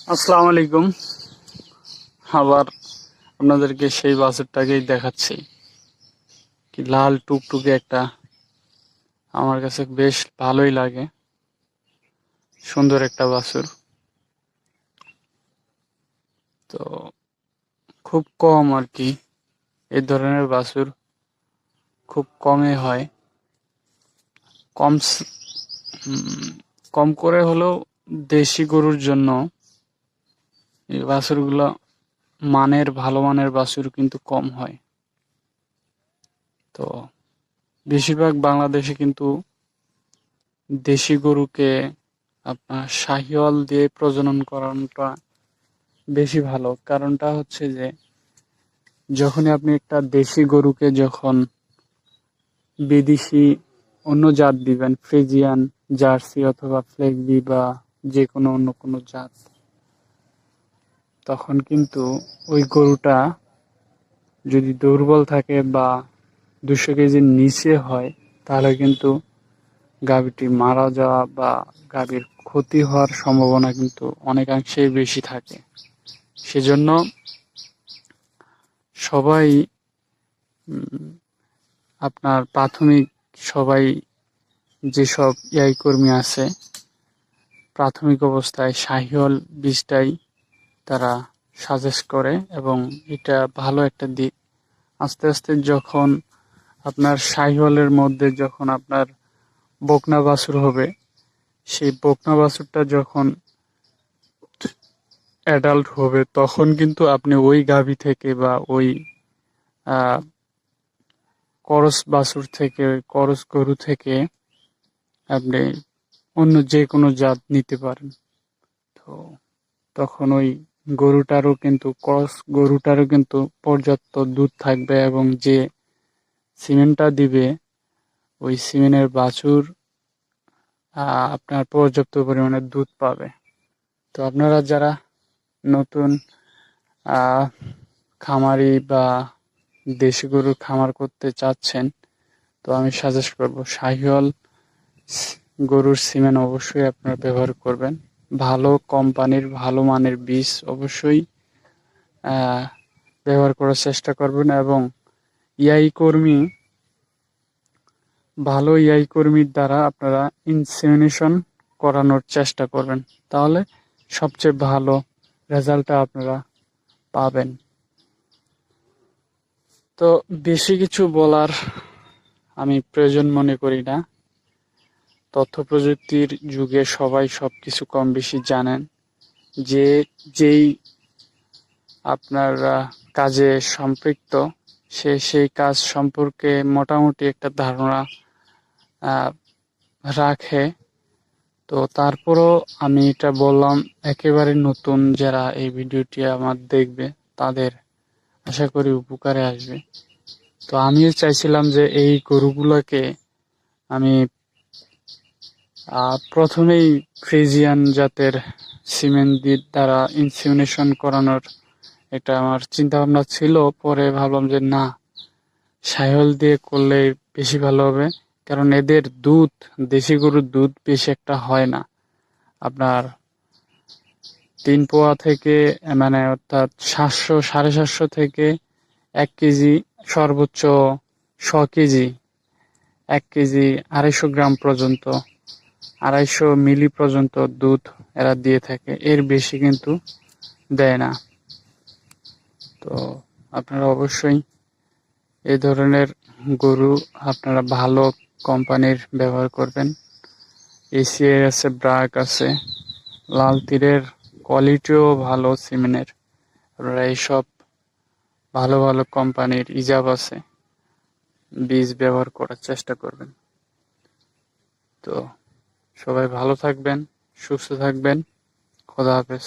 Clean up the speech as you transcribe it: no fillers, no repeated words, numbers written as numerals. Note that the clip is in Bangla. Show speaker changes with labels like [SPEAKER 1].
[SPEAKER 1] আসসালামু আলাইকুম। আবার আপনাদেরকে সেই বাছুরটাকেই দেখাচ্ছি। কি লাল টুকটুকে একটা, আমার কাছে বেশ ভালোই লাগে। সুন্দর একটা বাছুর। তো খুব কম আর কি এই ধরনের বাছুর খুব কমই হয়। কম স- উম, কম করে হলেও দেশি গরুর জন্য এই বাছুরগুলো ভালো মানের বাছুর কিন্তু কম হয়। তো বেশিরভাগ বাংলাদেশে কিন্তু দেশি গরুকে আপনার শাহিওয়াল দিয়ে প্রজনন করানোটা বেশি ভালো। কারণটা হচ্ছে যে যখনই আপনি একটা দেশি গরুকে যখন বিদেশি অন্য জাত দিবেন, ফ্রিজিয়ান, জার্সি অথবা ফ্লেগবি বা যে কোনো অন্য কোনো জাত, তখন কিন্তু ওই গরুটা যদি দুর্বল থাকে বা 200 কেজির নিচে হয়, তাহলে কিন্তু গাভীটি মারা যাওয়া বা গাভীর ক্ষতি হওয়ার সম্ভাবনা কিন্তু অনেকাংশেই বেশি থাকে। সেজন্য সবাই উম, আপনার প্রাথমিক সবাই যেসব কর্মী আছে, প্রাথমিক অবস্থায় শাহিওয়াল বীজটাই তারা সাজেস্ট করে এবং এটা ভালো একটা দিক। আস্তে আস্তে যখন আপনার শাহিওয়ালের মধ্যে যখন আপনার বকনা বাছুর হবে, সেই বকনা বাছুরটা যখন অ্যাডাল্ট হবে, তখন কিন্তু আপনি ওই গাভী থেকে বা ওই আহ করস বাছুর থেকে, ওই করস গরু থেকে আপনি অন্য যে কোনো জাত নিতে পারেন। তো তখন ওই গরুটারও কিন্তু পর্যাপ্ত দুধ থাকবে এবং যে সিমেন্টটা দিবে ওই সিমেন্টের বাছুর আপনার পর্যাপ্ত পরিমাণে দুধ পাবে। তো আপনারা যারা নতুন আহ খামারি বা দেশি গরুর খামার করতে চাচ্ছেন, তো আমি সাজেস্ট করব শাহিওয়াল গরুর সিমেন্ট অবশ্যই আপনারা ব্যবহার করবেন। ভালো কোম্পানির ভালো মানের বীজ অবশ্যই আহ, ব্যবহার করার চেষ্টা করবেন এবং ইআই কর্মী ভালো ইআই কর্মীর দ্বারা আপনারা ইনসেমিনেশন করানোর চেষ্টা করবেন। তাহলে সবচেয়ে ভালো রেজাল্টটা আপনারা পাবেন। তো বেশি কিছু বলার আমি প্রয়োজন মনে করি না। তথ্য প্রযুক্তির যুগে সবাই সবকিছু কম বেশি জানেন। যে যেই আপনার কাজে সম্পৃক্ত, সে সেই কাজ সম্পর্কে মোটামুটি একটা ধারণা আহ, রাখে। তো তারপরও আমি এটা বললাম, একেবারে নতুন যারা এই ভিডিওটি আমার দেখবে তাদের আশা করি উপকারে আসবে। তো আমিও চাইছিলাম যে এই গরুগুলোকে আমি প্রথমেই ফ্রিজিয়ান জাতের সিমেন্ট দ্বারা ইনসিমিনেশন করানোর এটা আমার চিন্তা ভাবনা ছিল। পরে ভাবলাম যে না, শাহিওয়াল দিয়ে করলে বেশি ভালো হবে। কারণ এদের দুধ, দেশি গরুর দুধ বেশি একটা হয় না। আপনার 3 পোয়া থেকে মানে অর্থাৎ 700 সাড়ে 700 থেকে 1 কেজি, সর্বোচ্চ 100 কেজি, 1 কেজি 250 গ্রাম পর্যন্ত, 250 মিলি পর্যন্ত দুধ এরা দিয়ে থাকে। এর বেশি কিন্তু দেয় না। তো আপনারা অবশ্যই এই ধরনের গরু আপনারা ভালো কোম্পানির ব্যবহার করবেন। এসিআই আছে, ব্রাক আছে, লাল তীরের কোয়ালিটিও ভালো সিমেন্টের। আপনারা এইসব ভালো ভালো কোম্পানির ইজাব আছে, বীজ ব্যবহার করার চেষ্টা করবেন। তো সবাই ভালো থাকবেন, সুস্থ থাকবেন। খোদা হাফেজ।